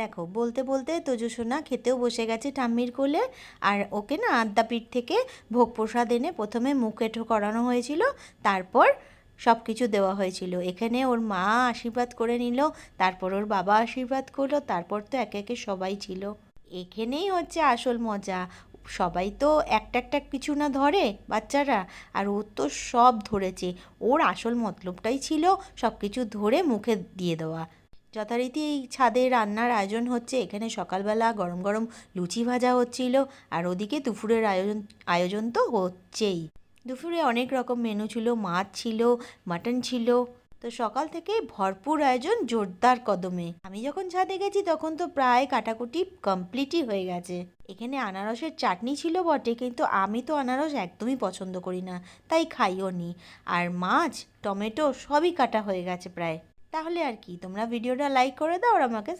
দেখো বলতে বলতে তোজসোনা খেতেও বসে গেছে ঠাম্মির কোলে। আর ওকে না আদ্যাপীঠ থেকে ভোগ প্রসাদ এনে প্রথমে মুখেঠো করানো হয়েছিল, তারপর সব কিছু দেওয়া হয়েছিল। এখানে ওর মা আশীর্বাদ করে নিল, তারপর ওর বাবা আশীর্বাদ করলো, তারপর তো একে একে সবাই ছিল। এখানেই হচ্ছে আসল মজা। সবাই তো একটা একটা কিছু না ধরে বাচ্চারা, আর ও তো সব ধরেছে। ওর আসল মতলবটাই ছিল সব কিছু ধরে মুখে দিয়ে দেওয়া। যথারীতি এই ছাদে রান্নার আয়োজন হচ্ছে। এখানে সকালবেলা গরম গরম লুচি ভাজা হচ্ছিল, আর ওদিকে দুপুরের আয়োজন আয়োজন তো হচ্ছেই। দুপুরে অনেক রকম মেনু ছিল, মাছ ছিল, মাটন ছিল। তো সকাল থেকে ভরপুর আয়োজন জোরদার কদমে। আমি যখন ছাদে গেছি তখন তো প্রায় কাটাকুটি কমপ্লিটই হয়ে গেছে। এখানে আনারসের চাটনি ছিল বটে, কিন্তু আমি তো আনারস একদমই পছন্দ করি না, তাই খাইও নি। আর মাছ, টমেটো সবই কাটা হয়ে গেছে প্রায়। তাহলে আর কি, তোমরা ভিডিওটা লাইক করে দাও আর আমাকে